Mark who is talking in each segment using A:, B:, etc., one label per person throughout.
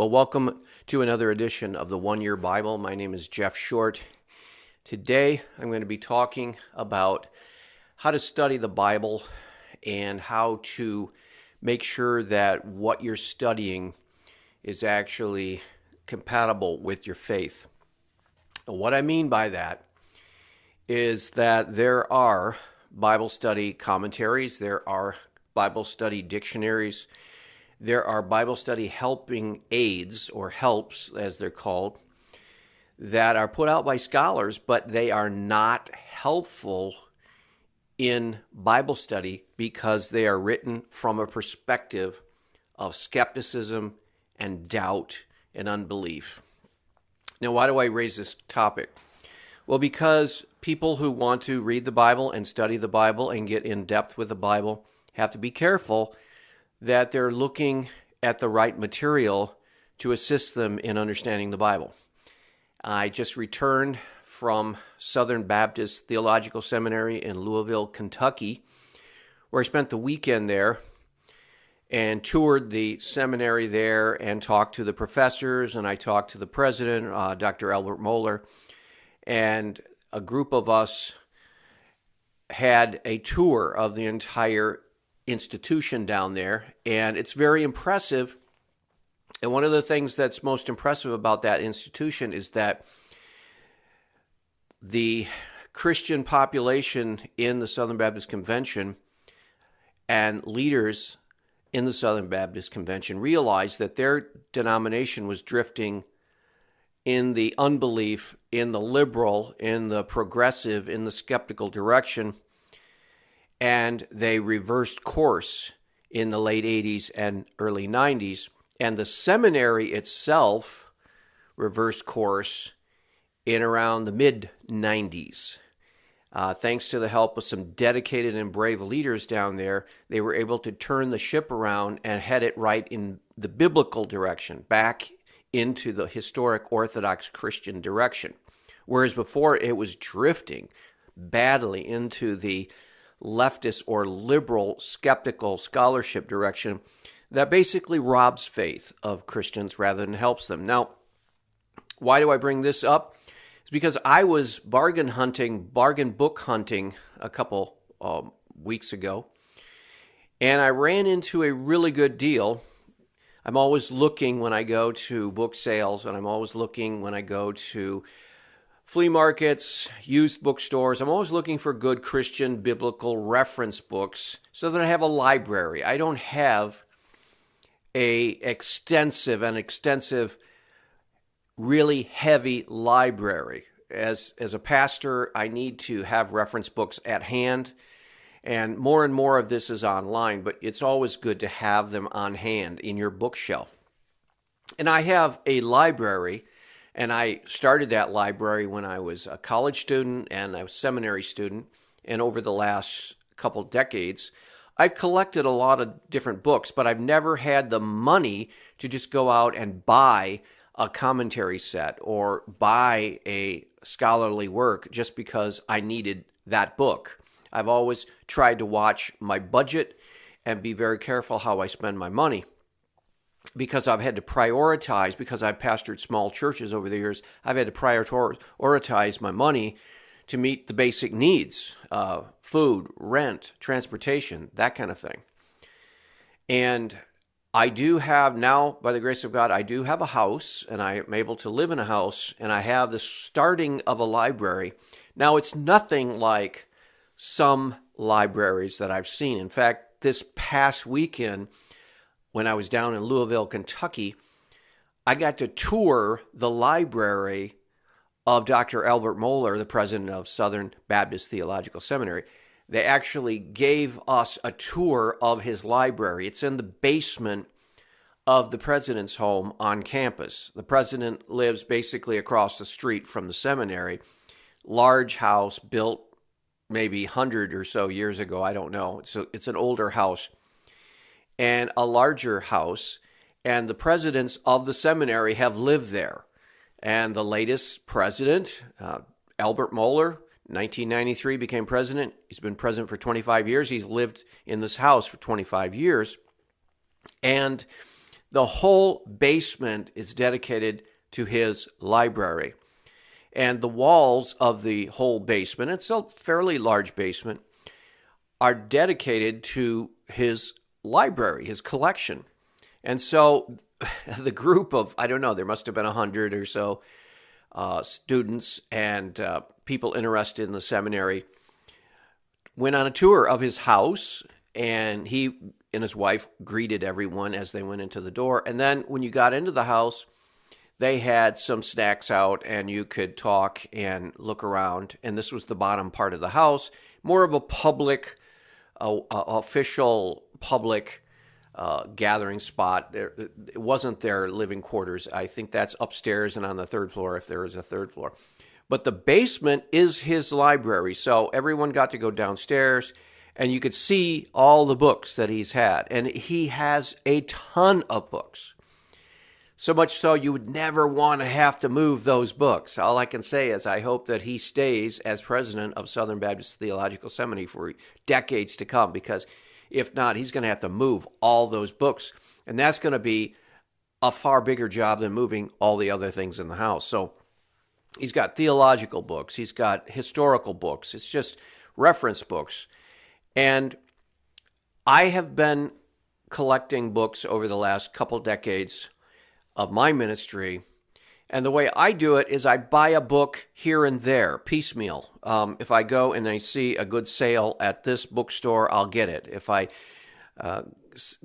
A: Well, welcome to another edition of the One Year Bible. My name is Jeff Short. Today, I'm going to be talking about how to study the Bible and how to make sure that what you're studying is actually compatible with your faith. And what I mean by that is that there are Bible study commentaries, there are Bible study dictionaries, there are Bible study helping aids, or helps as they're called, that are put out by scholars, but they are not helpful in Bible study because they are written from a perspective of skepticism and doubt and unbelief. Now, why do I raise this topic? Well, because people who want to read the Bible and study the Bible and get in depth with the Bible have to be careful that they're looking at the right material to assist them in understanding the Bible. I just returned from Southern Baptist Theological Seminary in Louisville, Kentucky, where I spent the weekend there and toured the seminary there and talked to the professors, and I talked to the president, Dr. Albert Mohler, and a group of us had a tour of the entire institution down there, and it's very impressive. And one of the things that's most impressive about that institution is that the Christian population in the Southern Baptist Convention and leaders in the Southern Baptist Convention realized that their denomination was drifting in the unbelief, in the liberal, in the progressive, in the skeptical direction, and they reversed course in the late 80s and early 90s. And the seminary itself reversed course in around the mid-90s. Thanks to the help of some dedicated and brave leaders down there, they were able to turn the ship around and head it right in the biblical direction, back into the historic Orthodox Christian direction. Whereas before it was drifting badly into the leftist or liberal skeptical scholarship direction that basically robs faith of Christians rather than helps them. Now, why do I bring this up? It's because I was bargain book hunting a couple weeks ago, and I ran into a really good deal. I'm always looking when I go to book sales, and I'm always looking when I go to flea markets, used bookstores. I'm always looking for good Christian biblical reference books so that I have a library. I don't have an extensive, really heavy library. As a pastor, I need to have reference books at hand, and more of this is online, but it's always good to have them on hand in your bookshelf. And I have a library, and I started that library when I was a college student and a seminary student, and over the last couple decades, I've collected a lot of different books, but I've never had the money to just go out and buy a commentary set or buy a scholarly work just because I needed that book. I've always tried to watch my budget and be very careful how I spend my money, because I've had to prioritize, because I've pastored small churches over the years, I've had to prioritize my money to meet the basic needs, food, rent, transportation, that kind of thing. And I do have now, by the grace of God, I do have a house, and I am able to live in a house, and I have the starting of a library. Now, it's nothing like some libraries that I've seen. In fact, this past weekend, when I was down in Louisville, Kentucky, I got to tour the library of Dr. Albert Mohler, the president of Southern Baptist Theological Seminary. They actually gave us a tour of his library. It's in the basement of the president's home on campus. The president lives basically across the street from the seminary. Large house built maybe 100 or so years ago. I don't know. It's an older house and a larger house. And the presidents of the seminary have lived there. And the latest president, Albert Mohler, 1993 became president. He's been president for 25 years. He's lived in this house for 25 years. And The whole basement is dedicated to his library. And the walls of the whole basement, it's a fairly large basement, are dedicated to his library, his collection. And so the group of, I don't know, there must have been 100 or so students and people interested in the seminary went on a tour of his house, and he and his wife greeted everyone as they went into the door. And then when you got into the house, they had some snacks out and you could talk and look around. And this was the bottom part of the house, more of a public, official public gathering spot. It wasn't their living quarters. I think that's upstairs and on the third floor if there is a third floor. But the basement is his library. So everyone got to go downstairs and you could see all the books that he's had. And he has a ton of books. So much so you would never want to have to move those books. All I can say is I hope that he stays as president of Southern Baptist Theological Seminary for decades to come, because if not, he's going to have to move all those books. And that's going to be a far bigger job than moving all the other things in the house. So he's got theological books. He's got historical books. It's just reference books. And I have been collecting books over the last couple decades of my ministry. And the way I do it is I buy a book here and there, piecemeal. If I go and I see a good sale at this bookstore, I'll get it. If I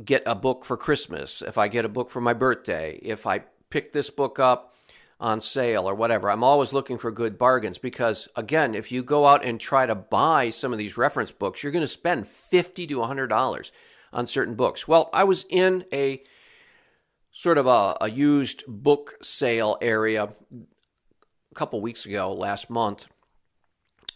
A: get a book for Christmas, if I get a book for my birthday, if I pick this book up on sale or whatever, I'm always looking for good bargains, because again, if you go out and try to buy some of these reference books, you're going to spend $50 to $100 on certain books. Well, I was in a sort of a used book sale area a couple weeks ago, last month,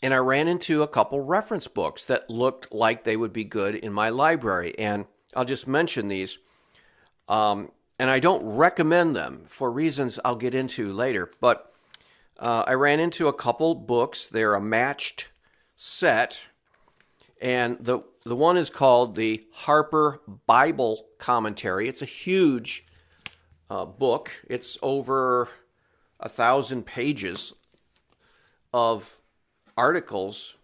A: and I ran into a couple reference books that looked like they would be good in my library. And I'll just mention these. And I don't recommend them for reasons I'll get into later. But I ran into a couple books. They're a matched set. And the one is called the Harper Bible Commentary. It's a huge book. It's over 1,000 pages of articles.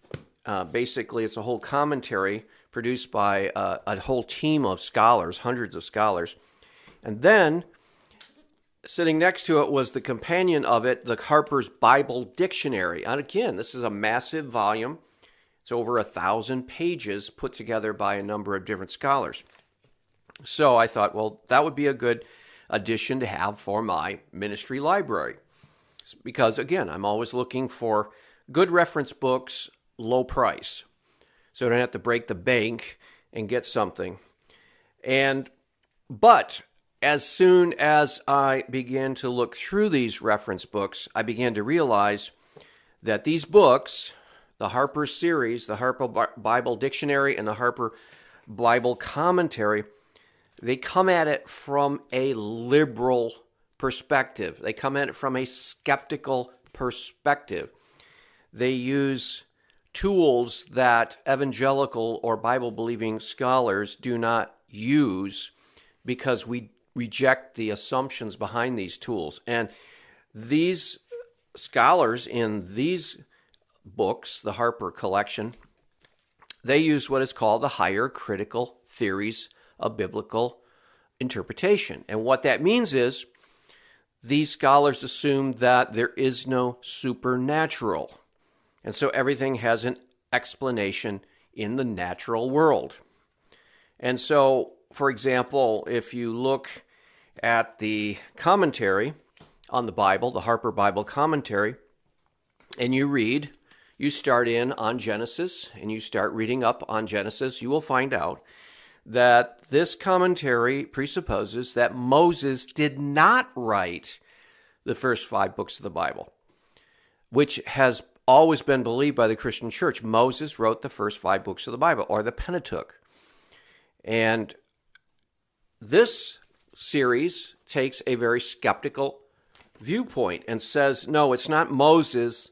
A: Basically, it's a whole commentary produced by a whole team of scholars, hundreds of scholars. And then, sitting next to it was the companion of it, the Harper's Bible Dictionary. And again, this is a massive volume. It's over 1,000 pages put together by a number of different scholars. So I thought, well, that would be a good addition to have for my ministry library. Because again, I'm always looking for good reference books, low price, so I don't have to break the bank and get something. But as soon as I began to look through these reference books, I began to realize that these books, the Harper series, the Harper Bible Dictionary and the Harper Bible Commentary, they come at it from a liberal perspective. They come at it from a skeptical perspective. They use tools that evangelical or Bible-believing scholars do not use, because we reject the assumptions behind these tools. And these scholars in these books, the Harper collection, they use what is called the higher critical theories of biblical interpretation. And what that means is these scholars assume that there is no supernatural. And so everything has an explanation in the natural world. And so, for example, if you look at the commentary on the Bible, the Harper Bible Commentary, and you start in on Genesis, and you start reading up on Genesis, you will find out that this commentary presupposes that Moses did not write the first 5 books of the Bible, which has always been believed by the Christian church. Moses wrote the first 5 books of the Bible, or the Pentateuch. And this series takes a very skeptical viewpoint and says, no, it's not Moses.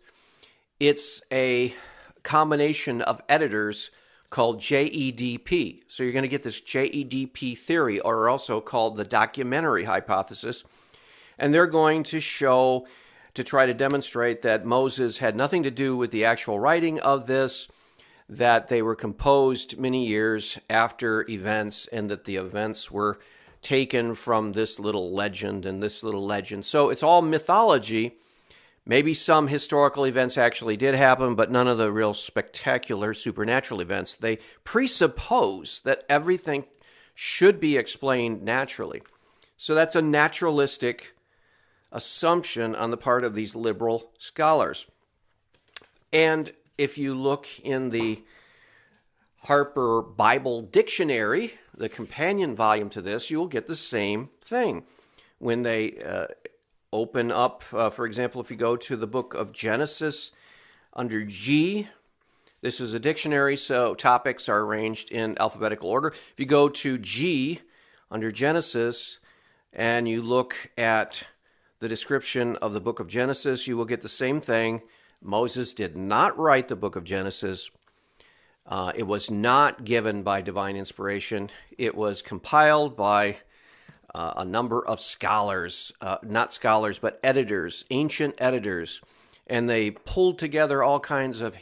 A: It's a combination of editors called JEDP. So you're going to get this JEDP theory, or also called the documentary hypothesis. And they're going to try to demonstrate that Moses had nothing to do with the actual writing of this, that they were composed many years after events, and that the events were taken from this little legend and this little legend. So it's all mythology. Maybe some historical events actually did happen, but none of the real spectacular supernatural events. They presuppose that everything should be explained naturally. So that's a naturalistic assumption on the part of these liberal scholars. And if you look in the Harper Bible Dictionary, the companion volume to this, you will get the same thing. When they open up, for example, if you go to the book of Genesis under G, this is a dictionary, so topics are arranged in alphabetical order. If you go to G under Genesis and you look at the description of the book of Genesis, you will get the same thing. Moses did not write the book of Genesis. It was not given by divine inspiration. It was compiled by a number of scholars, not scholars, but editors, ancient editors, and they pulled together all kinds of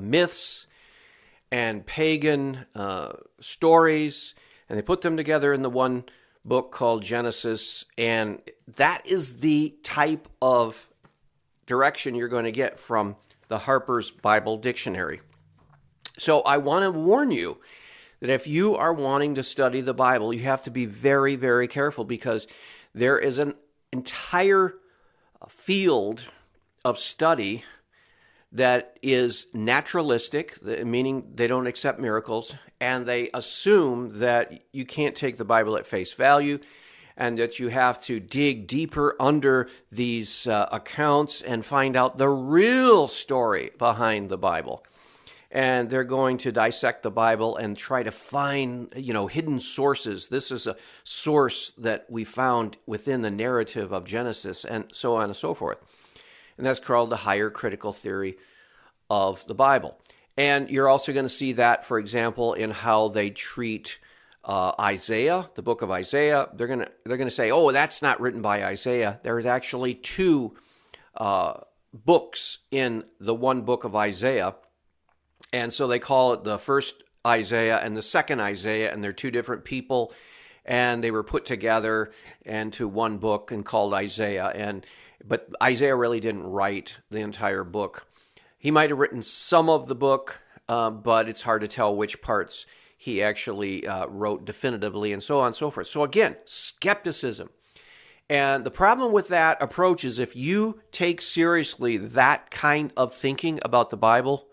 A: myths and pagan stories, and they put them together in the one book called Genesis, and that is the type of direction you're going to get from the Harper's Bible Dictionary. So I want to warn you that if you are wanting to study the Bible, you have to be very, very careful, because there is an entire field of study that is naturalistic, meaning they don't accept miracles, and they assume that you can't take the Bible at face value, and that you have to dig deeper under these accounts and find out the real story behind the Bible. And they're going to dissect the Bible and try to find, hidden sources. This is a source that we found within the narrative of Genesis, and so on and so forth. And that's called the higher critical theory of the Bible. And you're also going to see that, for example, in how they treat Isaiah, the book of Isaiah. They're going to say, oh, that's not written by Isaiah. There's actually two books in the one book of Isaiah. And so they call it the first Isaiah and the second Isaiah, and they're two different people, and they were put together into one book and called Isaiah. But Isaiah really didn't write the entire book. He might have written some of the book, but it's hard to tell which parts he actually wrote definitively, and so on and so forth. So again, skepticism. And the problem with that approach is if you take seriously that kind of thinking about the Bible,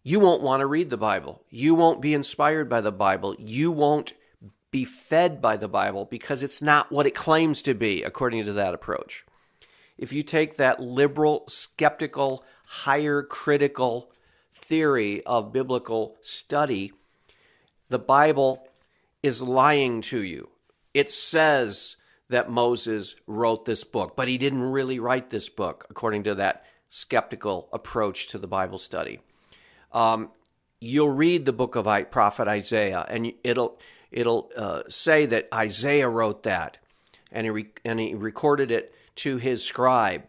A: you won't want to read the Bible. You won't be inspired by the Bible. You won't be fed by the Bible, because it's not what it claims to be, according to that approach. If you take that liberal, skeptical, higher critical theory of biblical study, the Bible is lying to you. It says that Moses wrote this book, but he didn't really write this book, according to that skeptical approach to the Bible study. You'll read the book of prophet Isaiah, and it'll say that Isaiah wrote that, and he recorded it to his scribe,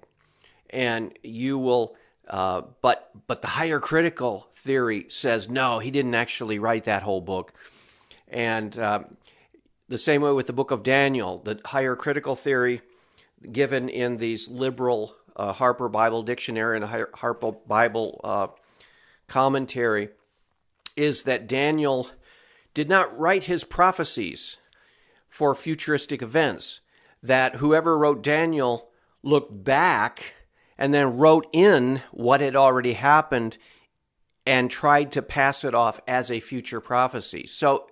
A: and you will. But the higher critical theory says no, he didn't actually write that whole book, and the same way with the book of Daniel, the higher critical theory given in these liberal Harper Bible Dictionary and Harper Bible commentary is that Daniel did not write his prophecies for futuristic events, that whoever wrote Daniel looked back and then wrote in what had already happened and tried to pass it off as a future prophecy. So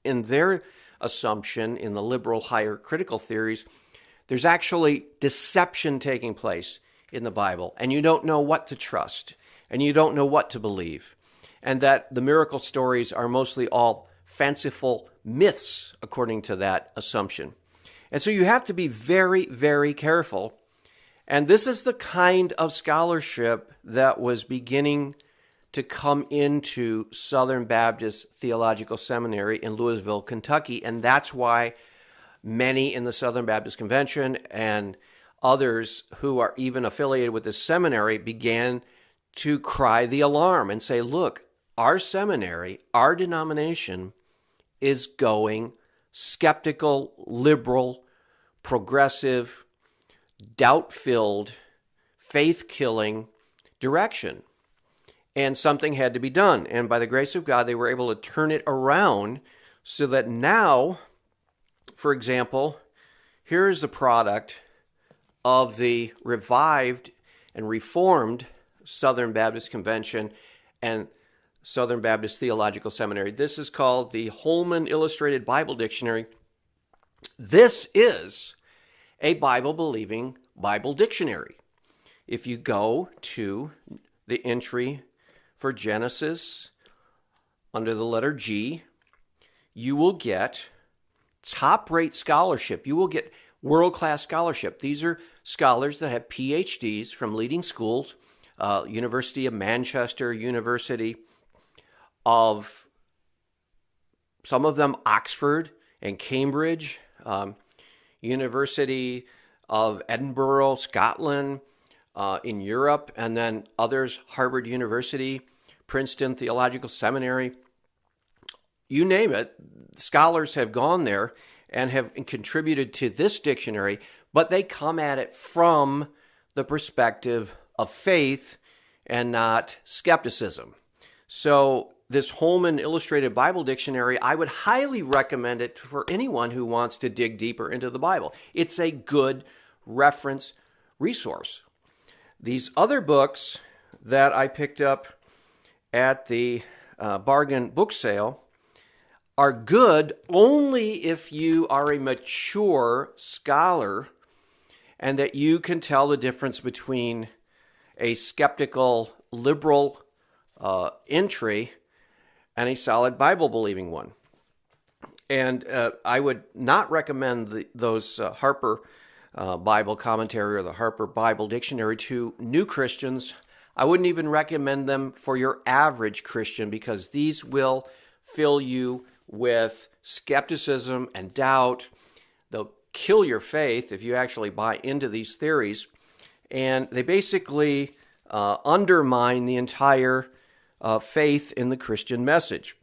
A: in their assumption, in the liberal higher critical theories, there's actually deception taking place in the Bible, and you don't know what to trust, and you don't know what to believe, and that the miracle stories are mostly all fanciful myths, according to that assumption. And so you have to be very, very careful. And this is the kind of scholarship that was beginning to come into Southern Baptist Theological Seminary in Louisville, Kentucky. And that's why many in the Southern Baptist Convention and others who are even affiliated with this seminary began to cry the alarm and say, look, our seminary, our denomination is going skeptical, liberal, progressive, doubt-filled, faith-killing direction. And something had to be done. And by the grace of God, they were able to turn it around so that now, for example, here is a product of the revived and reformed Southern Baptist Convention and Southern Baptist Theological Seminary. This is called the Holman Illustrated Bible Dictionary. This is a Bible-believing Bible dictionary. If you go to the entry for Genesis under the letter G, you will get top-rate scholarship. You will get world-class scholarship. These are scholars that have PhDs from leading schools, University of Manchester, University of, some of them Oxford and Cambridge, University of Edinburgh, Scotland, in Europe, and then others, Harvard University, Princeton Theological Seminary. You name it, scholars have gone there and have contributed to this dictionary, but they come at it from the perspective of faith and not skepticism. So this Holman Illustrated Bible Dictionary, I would highly recommend it for anyone who wants to dig deeper into the Bible. It's a good reference resource. These other books that I picked up at the bargain book sale are good only if you are a mature scholar and that you can tell the difference between a skeptical, liberal entry and a solid Bible-believing one. And I would not recommend those Harper Bible Commentary or the Harper Bible Dictionary to new Christians. I wouldn't even recommend them for your average Christian because these will fill you with skepticism and doubt. They'll kill your faith if you actually buy into these theories. And they basically undermine the entire faith in the Christian message.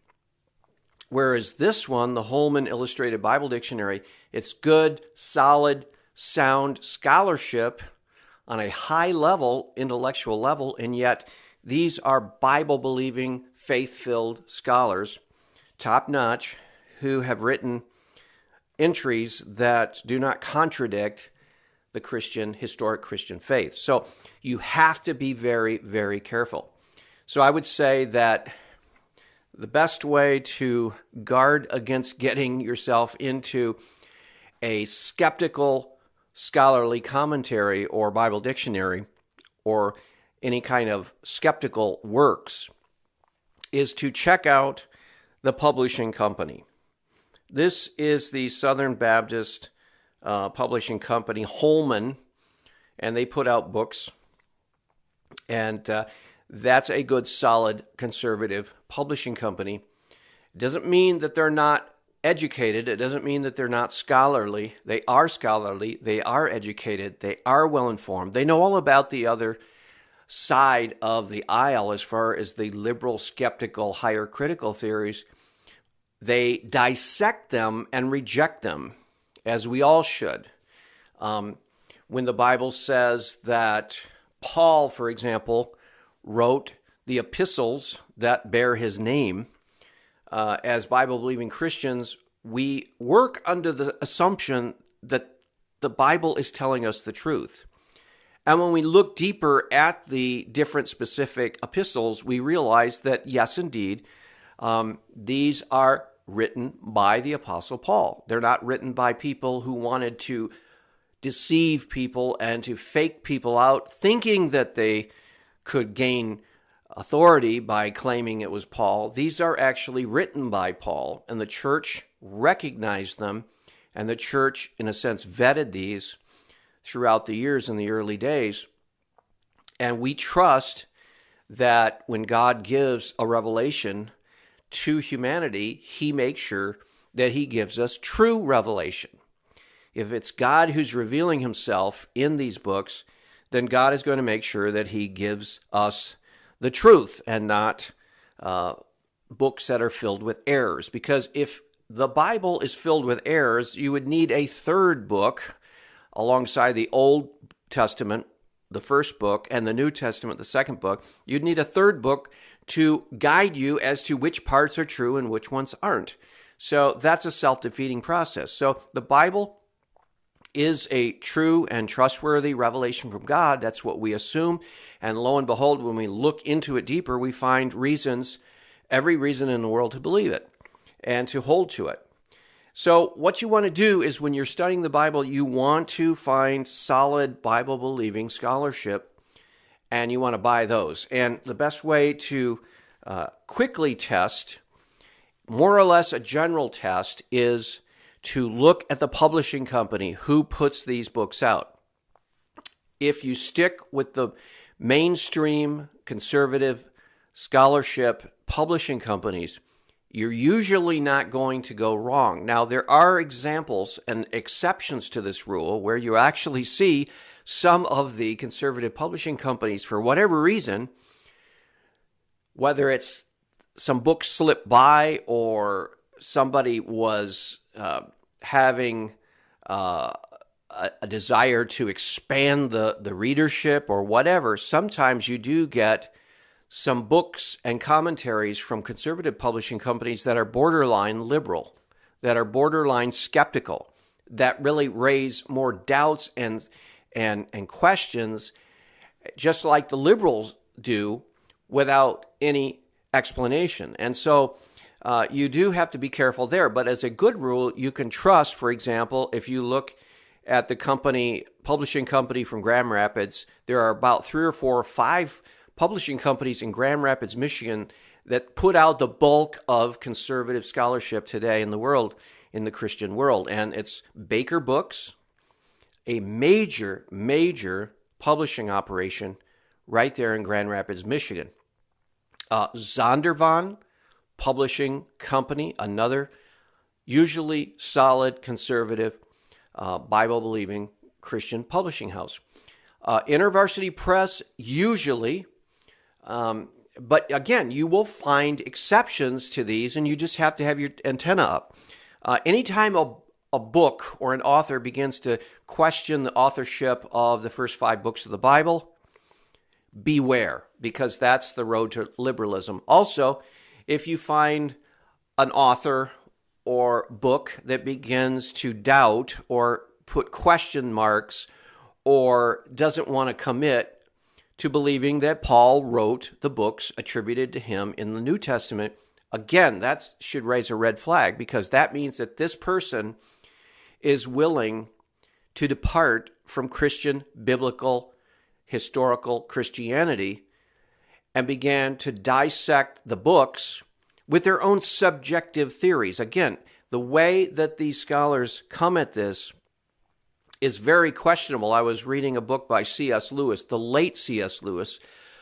A: Whereas this one, the Holman Illustrated Bible Dictionary, it's good, solid, sound scholarship on a high level, intellectual level, and yet these are Bible-believing, faith-filled scholars, top-notch, who have written entries that do not contradict the Christian, historic Christian faith. So you have to be very, very careful. So I would say that the best way to guard against getting yourself into a skeptical scholarly commentary or Bible dictionary or any kind of skeptical works is to check out the publishing company. This is the Southern Baptist publishing company, Holman, and they put out books. And that's a good, solid, conservative publishing company. It doesn't mean that they're not educated. It doesn't mean that they're not scholarly. They are scholarly. They are educated. They are well-informed. They know all about the other side of the aisle as far as the liberal, skeptical, higher critical theories. They dissect them and reject them, as we all should. When the Bible says that Paul, for example, wrote the epistles that bear his name, as Bible-believing Christians, we work under the assumption that the Bible is telling us the truth. And when we look deeper at the different specific epistles, we realize that, yes, indeed, these are written by the Apostle Paul. They're not written by people who wanted to deceive people and to fake people out, thinking that they could gain authority by claiming it was Paul. These are actually written by Paul, and the church recognized them, and the church, in a sense, vetted these throughout the years in the early days. And we trust that when God gives a revelation to humanity, he makes sure that he gives us true revelation. If it's God who's revealing himself in these books, then God is going to make sure that he gives us the truth and not books that are filled with errors. Because if the Bible is filled with errors, you would need a third book alongside the Old Testament, the first book, and the New Testament, the second book. You'd need a third book to guide you as to which parts are true and which ones aren't. So that's a self-defeating process. So the Bible is a true and trustworthy revelation from God. That's what we assume. And lo and behold, when we look into it deeper, we find reasons, every reason in the world to believe it and to hold to it. So what you want to do is when you're studying the Bible, you want to find solid Bible-believing scholarship, and you want to buy those. And the best way to quickly test, more or less a general test, is to look at the publishing company who puts these books out. If you stick with the mainstream conservative scholarship publishing companies, you're usually not going to go wrong. Now, there are examples and exceptions to this rule where you actually see some of the conservative publishing companies, for whatever reason, whether it's some books slipped by or somebody was having a desire to expand the readership or whatever, sometimes you do get some books and commentaries from conservative publishing companies that are borderline liberal, that are borderline skeptical, that really raise more doubts and questions, just like the liberals do, without any explanation. And so you do have to be careful there. But as a good rule, you can trust, for example, if you look at the publishing company from Grand Rapids, there are about 3 or 4 or 5 publishing companies in Grand Rapids, Michigan, that put out the bulk of conservative scholarship today in the world, in the Christian world. And it's Baker Books, a major, major publishing operation right there in Grand Rapids, Michigan. Zondervan Publishing Company, another usually solid, conservative, Bible-believing Christian publishing house. InterVarsity Press, usually, but again, you will find exceptions to these, and you just have to have your antenna up. Anytime a book or an author begins to question the authorship of the first 5 books of the Bible, beware, because that's the road to liberalism. Also, if you find an author or book that begins to doubt or put question marks or doesn't want to commit to believing that Paul wrote the books attributed to him in the New Testament, again, that should raise a red flag, because that means that this person is willing to depart from Christian, biblical, historical Christianity and began to dissect the books with their own subjective theories. Again, the way that these scholars come at this is very questionable. I was reading a book by C.S. Lewis, the late C.S. Lewis,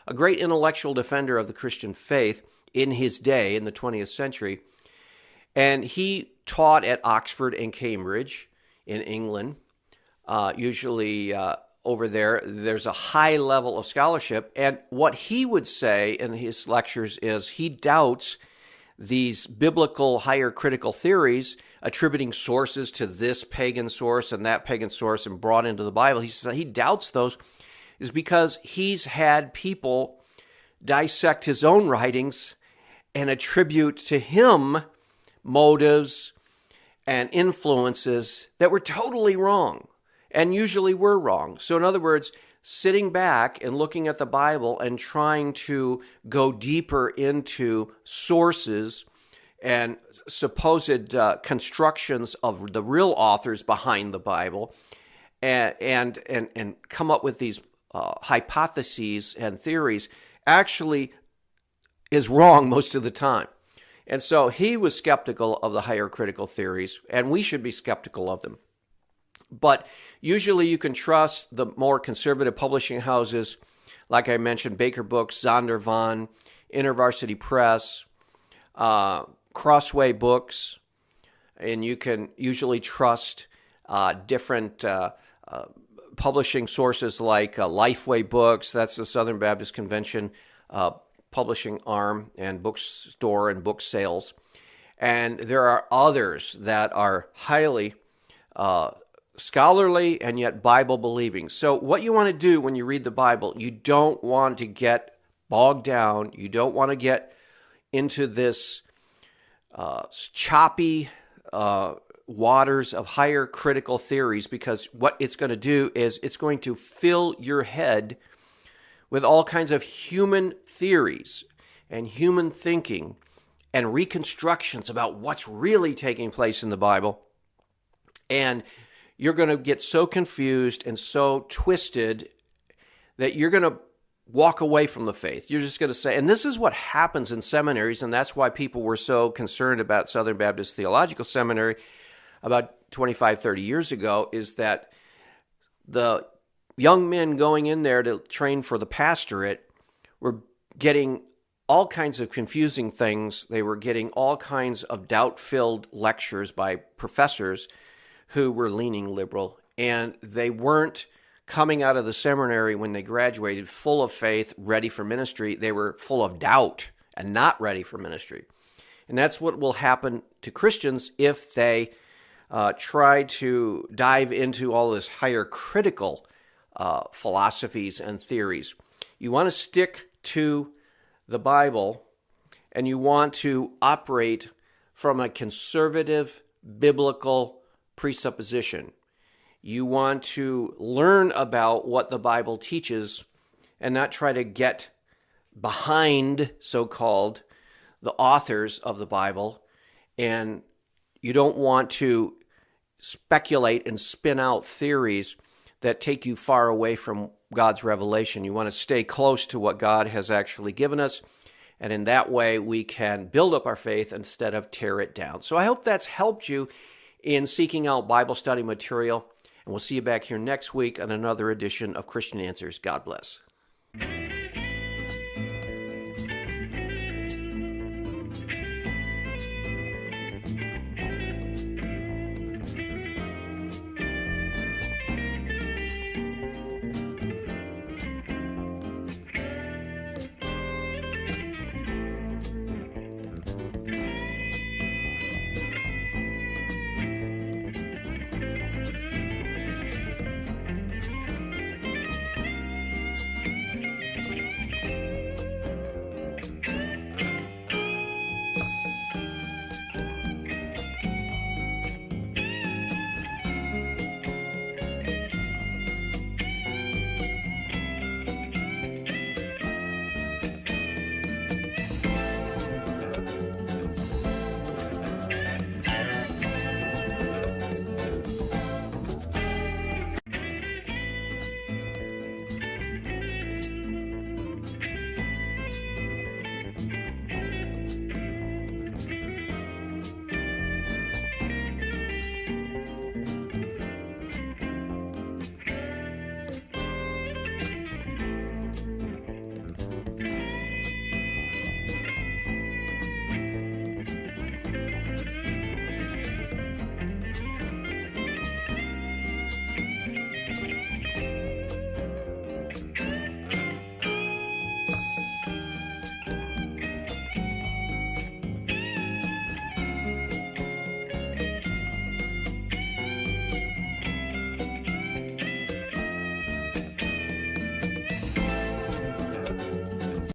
A: a great intellectual defender of the Christian faith in his day, in the 20th century. And he taught at Oxford and Cambridge in England. Usually over there, there's a high level of scholarship. And what he would say in his lectures is he doubts these biblical higher critical theories, attributing sources to this pagan source and that pagan source and brought into the Bible. He says he doubts those is because he's had people dissect his own writings and attribute to him motives and influences that were totally wrong and usually were wrong. So in other words, sitting back and looking at the Bible and trying to go deeper into sources and supposed constructions of the real authors behind the Bible and come up with these hypotheses and theories actually is wrong most of the time. And so he was skeptical of the higher critical theories, and we should be skeptical of them. But usually you can trust the more conservative publishing houses like I mentioned, Baker Books, Zondervan, InterVarsity Press, Crossway Books, and you can usually trust different publishing sources like Lifeway Books. That's the Southern Baptist Convention publishing arm and bookstore and book sales. And there are others that are highly scholarly and yet Bible believing. So what you want to do when you read the Bible, you don't want to get bogged down. You don't want to get into this choppy waters of higher critical theories, because what it's going to do is it's going to fill your head with all kinds of human theories and human thinking and reconstructions about what's really taking place in the Bible. And you're going to get so confused and so twisted that you're going to walk away from the faith. You're just going to say, and this is what happens in seminaries, and that's why people were so concerned about Southern Baptist Theological Seminary about 25, 30 years ago, is that the young men going in there to train for the pastorate were getting all kinds of confusing things. They were getting all kinds of doubt-filled lectures by professors who were leaning liberal, and they weren't coming out of the seminary when they graduated full of faith, ready for ministry. They were full of doubt and not ready for ministry. And that's what will happen to Christians if they try to dive into all this higher critical philosophies and theories. You want to stick to the Bible, and you want to operate from a conservative biblical presupposition. You want to learn about what the Bible teaches and not try to get behind, so-called, the authors of the Bible. And you don't want to speculate and spin out theories that take you far away from God's revelation. You want to stay close to what God has actually given us, and in that way we can build up our faith instead of tear it down. So I hope that's helped you in seeking out Bible study material, and we'll see you back here next week on another edition of Christian Answers. God bless.